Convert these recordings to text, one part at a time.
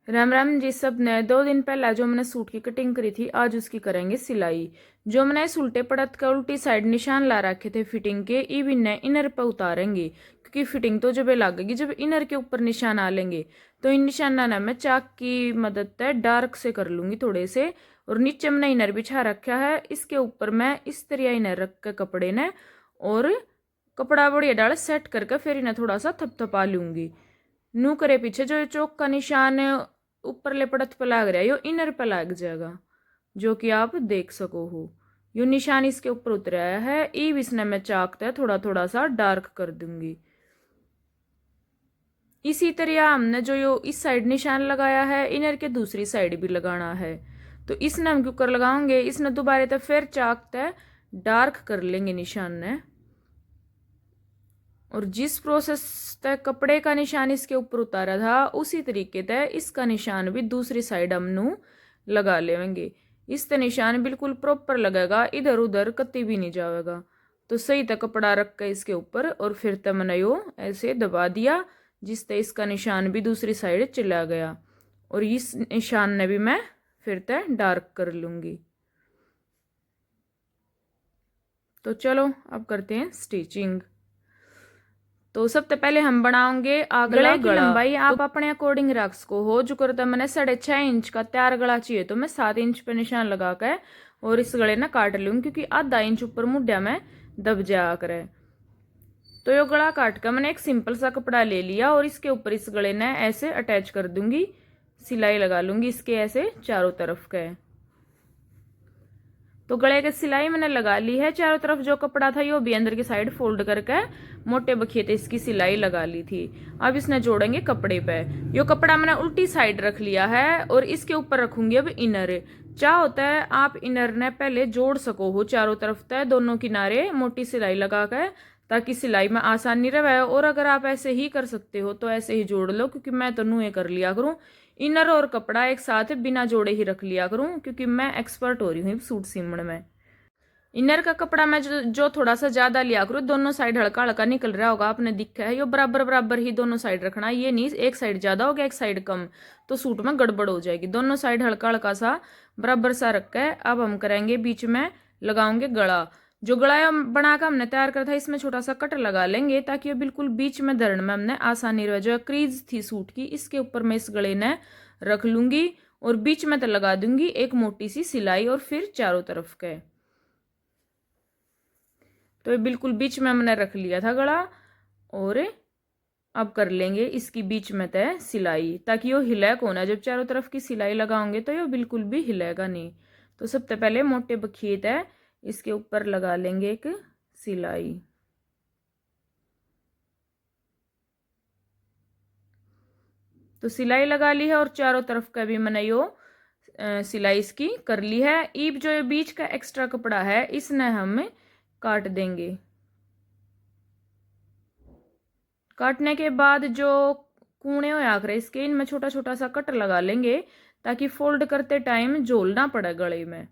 राम राम जी सब ने। 2 दिन पहला जो मैंने सूट की कटिंग करी थी, आज उसकी करेंगे सिलाई। जो मैंने उल्टे पड़त का उल्टी साइड निशान ला रखे थे फिटिंग के, ई भी इनर पे उतारेंगे, क्योंकि फिटिंग तो जब लगेगी जब इनर के ऊपर निशान आ लेंगे। तो इन निशाना ना मैं चाक की मदद से डार्क से कर लूंगी थोड़े से। और नीचे मैंने इनर बिछा रखा है, इसके ऊपर मैं इस तरह इनर रख के कपड़े ने और कपड़ा बढ़िया डाल सेट करके फिर इन्हें थोड़ा सा थपथपा लूंगी। नू करे पीछे जो चौक का निशान ऊपर ले पड़त पे लाग रहा है, यो इनर पे लाग जाएगा, जो कि आप देख सको हो। यो निशान इसके ऊपर उतर आया है, ईब इसने मैं चाकता थोड़ा थोड़ा सा डार्क कर दूंगी। इसी तरह हमने जो यो इस साइड निशान लगाया है, इनर के दूसरी साइड भी लगाना है। तो इसने हम क्यों कर लगाओगे, इसने दोबारा तो फिर चाकता डार्क कर लेंगे निशान ने। और जिस प्रोसेस तक कपड़े का निशान इसके ऊपर उतारा था, उसी तरीके से इसका निशान भी दूसरी साइड हम नू लगा लेंगे। इससे निशान बिल्कुल प्रॉपर लगेगा, इधर उधर कत्ती भी नहीं जाएगा। तो सही तक कपड़ा रख के इसके ऊपर और फिर तक मैंने यो ऐसे दबा दिया, जिससे इसका निशान भी दूसरी साइड चला गया। और इस निशान ने भी मैं फिर तक डार्क कर लूंगी। तो चलो अब करते हैं स्टिचिंग। तो सबसे पहले हम बनाओगे गले की लंबाई आप अपने अकॉर्डिंग रख सको हो। जो करता मैंने 6.5 इंच का तैयार गला चाहिए, तो मैं 7 इंच पे निशान लगा कर और इस गले ना काट लूंगी, क्योंकि आधा इंच ऊपर मुड्ढा में दब जाया करे। तो ये गला काट कर मैंने एक सिंपल सा कपड़ा ले लिया और इसके ऊपर इस गले ने ऐसे अटैच कर दूंगी, सिलाई लगा लूंगी इसके ऐसे चारों तरफ के। तो गले की सिलाई मैंने लगा ली है चारों तरफ। जो कपड़ा था यो भी अंदर की साइड फोल्ड करके मोटे बखिए इसकी सिलाई लगा ली थी। अब इसने जोड़ेंगे कपड़े पे। यो कपड़ा मैंने उल्टी साइड रख लिया है और इसके ऊपर रखूंगी अब इनर। चाह होता है आप इनर ने पहले जोड़ सको हो चारों तरफ तय दोनों किनारे मोटी सिलाई लगा कर, ताकि सिलाई में आसानी रहे। और अगर आप ऐसे ही कर सकते हो तो ऐसे ही जोड़ लो, क्योंकि मैं तो नुए कर लिया करूं। इनर और कपड़ा एक साथ बिना जोड़े ही रख लिया करूं, क्योंकि मैं एक्सपर्ट हो रही हूँ सूट सीमण में। इनर का कपड़ा मैं जो थोड़ा सा ज्यादा लिया करूँ, दोनों साइड हल्का हल्का निकल रहा होगा, आपने दिखा है। ये बराबर बराबर ही दोनों साइड रखना, ये नहीं एक साइड ज्यादा हो गया एक साइड कम, तो सूट में गड़बड़ हो जाएगी। दोनों साइड हल्का हल्का सा बराबर सा रख है। अब हम करेंगे बीच में लगाओगे गला। जो गला बनाकर हमने तैयार करा था, इसमें छोटा सा कट लगा लेंगे, ताकि ये बिल्कुल बीच में धरण में हमने आसानी रहे। जो क्रीज थी सूट की, इसके ऊपर मैं इस गले ने रख लूंगी और बीच में तो लगा दूंगी एक मोटी सी सिलाई, और फिर चारों तरफ के। तो ये बिल्कुल बीच में मैंने रख लिया था गला। और अब कर लेंगे इसकी बीच में तय सिलाई, ताकि वो हिलैक होना। जब चारों तरफ की सिलाई लगाओगे तो ये बिल्कुल भी हिलेगा नहीं। तो सबसे पहले मोटे बखिए है इसके ऊपर लगा लेंगे एक सिलाई। तो सिलाई लगा ली है और चारों तरफ का भी मैंने यो सिलाई इसकी कर ली है। ईब जो बीच का एक्स्ट्रा कपड़ा है, इसने हम काट देंगे। काटने के बाद जो कूणे हो आकर इसके, इनमें छोटा छोटा सा कट लगा लेंगे, ताकि फोल्ड करते टाइम झोल ना पड़े गले में।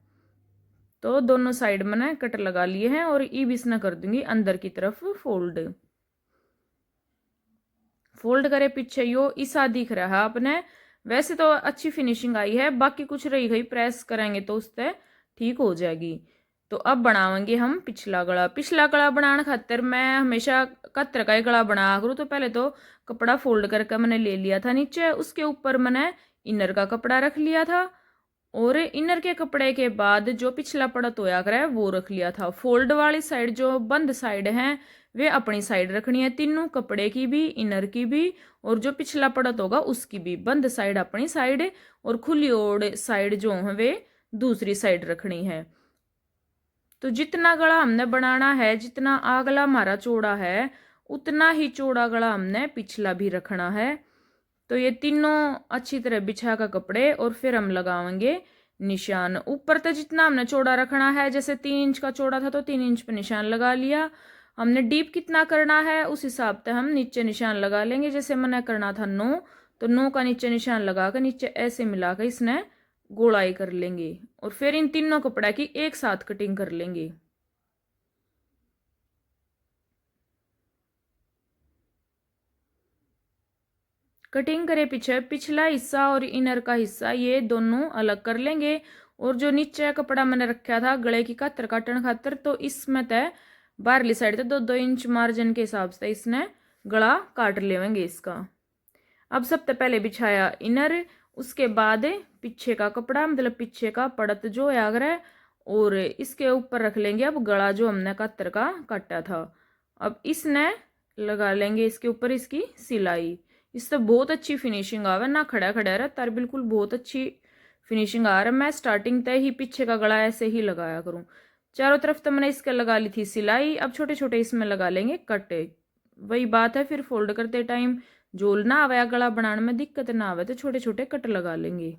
तो दोनों साइड मैंने कट लगा लिए हैं और ई बीस ना कर दूंगी अंदर की तरफ फोल्ड। फोल्ड करे पीछे यो ईसा दिख रहा है आपने। वैसे तो अच्छी फिनिशिंग आई है, बाकी कुछ रही गई प्रेस करेंगे तो उससे ठीक हो जाएगी। तो अब बनाएंगे हम पिछला गला। पिछला गला बनाने खातिर मैं हमेशा कतर का ही गला बना करूँ। तो पहले तो कपड़ा फोल्ड करके मैंने ले लिया था नीचे, उसके ऊपर मैंने इनर का कपड़ा रख लिया था और इनर के कपड़े के बाद जो पिछला पड़त होया करे वो रख लिया था। फोल्ड वाली साइड जो बंद साइड है वे अपनी साइड रखनी है, तीनों कपड़े की भी इनर की भी, और जो पिछला पड़त होगा उसकी भी। बंद साइड अपनी साइड और खुली ओर साइड जो है वे दूसरी साइड रखनी है। तो जितना गला हमने बनाना है, जितना अगला हमारा चौड़ा है, उतना ही चौड़ा गला हमने पिछला भी रखना है। तो ये तीनों अच्छी तरह बिछा कर कपड़े और फिर हम लगाएंगे निशान। ऊपर तक जितना हमने चौड़ा रखना है, जैसे 3 इंच का चौड़ा था तो 3 इंच पे निशान लगा लिया। हमने डीप कितना करना है उस हिसाब से हम नीचे निशान लगा लेंगे। जैसे मैंने करना था 9, तो 9 का नीचे निशान लगा कर नीचे ऐसे मिलाकर इसने गोलाई कर लेंगे और फिर इन तीनों कपड़ा की एक साथ कटिंग कर लेंगे। कटिंग करे पीछे पिछला हिस्सा और इनर का हिस्सा ये दोनों अलग कर लेंगे। और जो नीचे कपड़ा मैंने रखा था गले की कातर काटने खातर, तो इसमें तय बाहरली साइड से 2-2 इंच मार्जिन के हिसाब से इसने गला काट लेंगे इसका। अब सबसे पहले बिछाया इनर, उसके बाद पीछे का कपड़ा मतलब पीछे का पड़त जो है अगर, और इसके ऊपर रख लेंगे अब गला जो हमने कातर का काटा था। अब इसने लगा लेंगे इसके ऊपर इसकी सिलाई। इससे बहुत अच्छी फिनिशिंग आवे ना, खड़ा खड़ा रहता है, बिल्कुल बहुत अच्छी फिनिशिंग आ रहा है। मैं स्टार्टिंग तय ही पीछे का गला ऐसे ही लगाया करूं। चारों तरफ तो मैंने इसके लगा ली थी सिलाई, अब छोटे छोटे इसमें लगा लेंगे कट। वही बात है, फिर फोल्ड करते टाइम जोल ना आवे, गला बनाने में दिक्कत ना आवे, तो छोटे छोटे कट लगा लेंगे।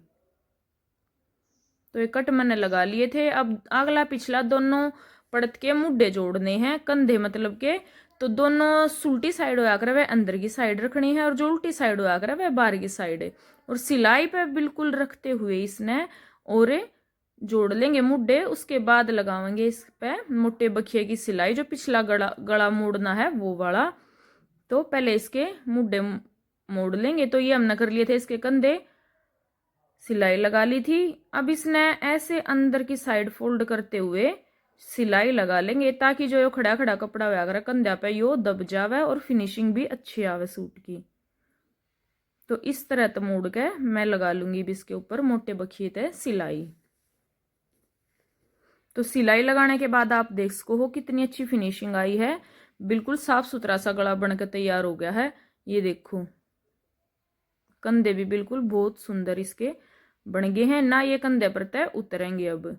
तो ये कट मैंने लगा लिए थे। अब अगला पिछला दोनों पड़त के मुड्डे जोड़ने हैं, कंधे मतलब के। तो दोनों सुलटी साइड होया करे वह अंदर की साइड रखनी है, और जो उल्टी साइड होया करे वह बाहर की साइड है। और सिलाई पे बिल्कुल रखते हुए इसने और जोड़ लेंगे मुड्डे। उसके बाद लगाएंगे इस पे मोटे बखिए की सिलाई, जो पिछला गला मोड़ना है वो वाला। तो पहले इसके मुड्डे मोड़ लेंगे। तो ये हमने कर लिए थे इसके कंधे, सिलाई लगा ली थी। अब इसने ऐसे अंदर की साइड फोल्ड करते हुए सिलाई लगा लेंगे, ताकि जो खड़ा खड़ा कपड़ा हुआ कंधा पे यो दब जावे और फिनिशिंग भी अच्छी आवे सूट की। तो इस तरह तो मोड़ के मैं लगा लूंगी भी इसके ऊपर मोटे बखिए थे सिलाई। तो सिलाई लगाने के बाद आप देख सको हो कितनी अच्छी फिनिशिंग आई है, बिल्कुल साफ सुथरा सा गला बनकर तैयार हो गया है। ये देखो कंधे भी बिल्कुल बहुत सुंदर इसके बन गए हैं ना, ये कंधे पर तय उतरेंगे। अब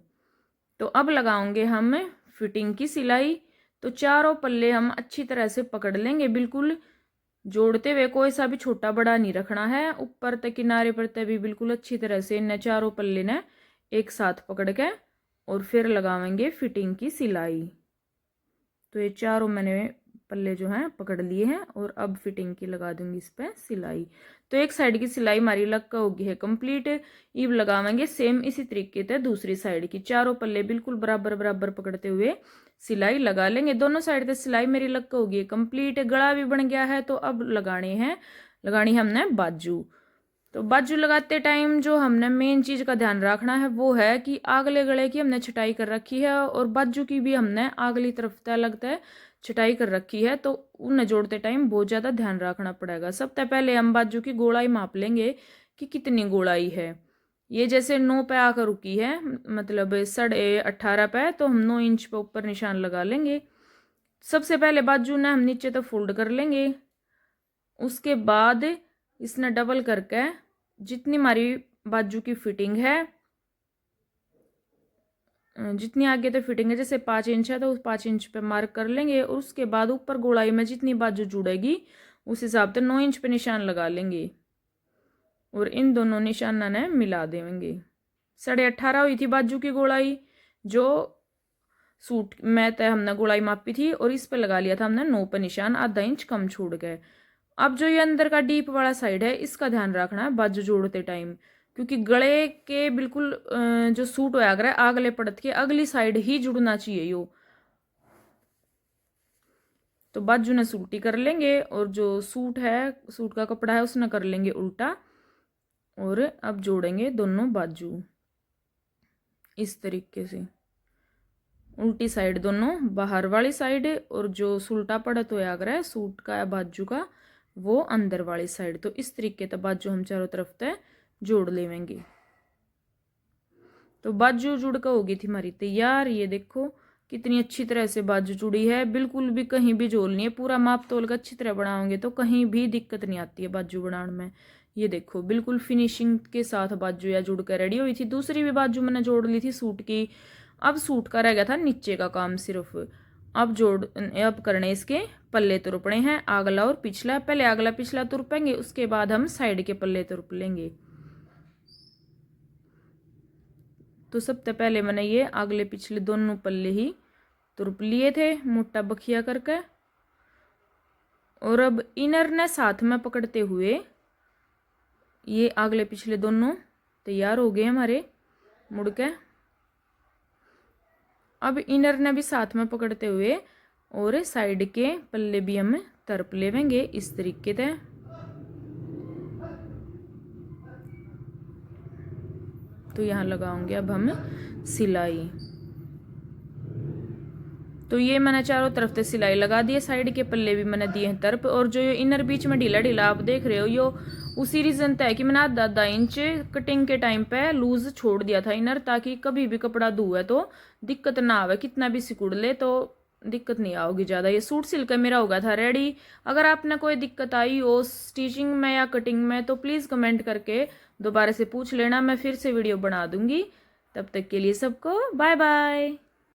तो अब लगाओगे हम फिटिंग की सिलाई। तो चारों पल्ले हम अच्छी तरह से पकड़ लेंगे, बिल्कुल जोड़ते हुए, कोई सा भी छोटा बड़ा नहीं रखना है। ऊपर तक किनारे पर तक भी बिल्कुल अच्छी तरह से इन चारों पल्ले ने एक साथ पकड़ के और फिर लगाएंगे फिटिंग की सिलाई। तो ये चारों मैंने पल्ले जो हैं पकड़ लिए हैं, और अब फिटिंग की लगा दूंगी इस पे सिलाई। तो एक साइड की सिलाई हमारी लग का होगी है कंप्लीट। अब लगाएंगे सेम इसी तरीके से दूसरी साइड की, चारों पल्ले बिल्कुल बराबर बराबर पकड़ते हुए सिलाई लगा लेंगे। दोनों साइड से सिलाई मेरी लग का होगी कंप्लीट, गला भी बन गया है। तो अब लगानी है हमने बाजू। तो बाजू लगाते टाइम जो हमने मेन चीज का ध्यान रखना है वो है कि आगले गले की हमने छटाई कर रखी है, और बाजू की भी हमने आगली तरफ तय लगता है छटाई कर रखी है। तो उन्हें जोड़ते टाइम बहुत ज़्यादा ध्यान रखना पड़ेगा। सबसे पहले हम बाजू की गोलाई माप लेंगे कि कितनी गोलाई है। ये जैसे 9 पे आकर रुकी है, मतलब 18.5 पे, तो हम 9 इंच पे ऊपर निशान लगा लेंगे। सबसे पहले बाजू ने हम नीचे तो फोल्ड कर लेंगे, उसके बाद इसने डबल करके जितनी हमारी बाजू की फिटिंग है, जितनी आगे तो फिटिंग है, जैसे 5 इंच है तो उस 5 इंच पे मार्क कर लेंगे। और उसके बाद ऊपर गोलाई में जितनी बाजू जुड़ेगी उस हिसाब से 9 इंच पे निशान लगा लेंगे, और इन दोनों निशाना ने मिला देंगे। 18.5 हुई थी बाजू की गोलाई, जो सूट में तय हमने गोलाई मापी थी, और इस पे लगा लिया था हमने 9 पे निशान, आधा इंच कम छोड़ गए। अब जो ये अंदर का डीप वाला साइड है इसका ध्यान रखना है बाजू जोड़ते टाइम, क्योंकि गले के बिल्कुल जो सूट होया अगर आगले पड़त के अगली साइड ही जुड़ना चाहिए यो। तो बाजू ने सूटी कर लेंगे, और जो सूट का कपड़ा है उसने कर लेंगे उल्टा। और अब जोड़ेंगे दोनों बाजू इस तरीके से, उल्टी साइड दोनों बाहर वाली साइड, और जो सुलटा पड़त होया अगर सूट का या बाजू का वो अंदर वाली साइड। तो इस तरीके से बाजू हम चारों तरफ तय जोड़ लेंगे। तो बाजू जुड़ कर होगी थी हमारी तैयार। ये देखो कितनी अच्छी तरह से बाजू जुड़ी है, बिल्कुल भी कहीं भी झोल नहीं है। पूरा माप तोल कर अच्छी तरह बनाओगे तो कहीं भी दिक्कत नहीं आती है बाजू बनाने में। ये देखो बिल्कुल फिनिशिंग के साथ बाजू या जुड़ कर रेडी हुई थी। दूसरी भी बाजू मैंने जोड़ ली थी सूट की। अब सूट का रह गया था नीचे का काम सिर्फ। अब करने इसके पल्ले तुरपने हैं, अगला और पिछला। पहले अगला पिछला तुरपेंगे, उसके बाद हम साइड के पल्ले तुरप लेंगे। तो सबसे पहले मैंने ये अगले पिछले दोनों पल्ले ही तुरप लिए थे मोटा बखिया करके। और अब इनर ने साथ में पकड़ते हुए ये अगले पिछले दोनों तैयार हो गए हमारे मुड़ के। अब इनर ने भी साथ में पकड़ते हुए और साइड के पल्ले भी हम तरप लेवेंगे इस तरीके से। तो यहाँ लगाऊंगे अब हम सिलाई। तो ये मैंने चारों तरफ से सिलाई लगा दी है, साइड के पल्ले भी मैंने दिए हैं तरफ। और जो ये इनर बीच में ढीला ढीला आप देख रहे हो, यो उसी रीजन था कि मैंने आधा इंच कटिंग के टाइम पे लूज छोड़ दिया था इनर, ताकि कभी भी कपड़ा धुए तो दिक्कत ना आवे, कितना भी सिकुड़ ले तो दिक्कत नहीं आओगी ज़्यादा। ये सूट सिल कर मेरा होगा था रेडी। अगर आपने कोई दिक्कत आई हो स्टिचिंग में या कटिंग में तो प्लीज़ कमेंट करके दोबारा से पूछ लेना, मैं फिर से वीडियो बना दूंगी। तब तक के लिए सबको बाय बाय।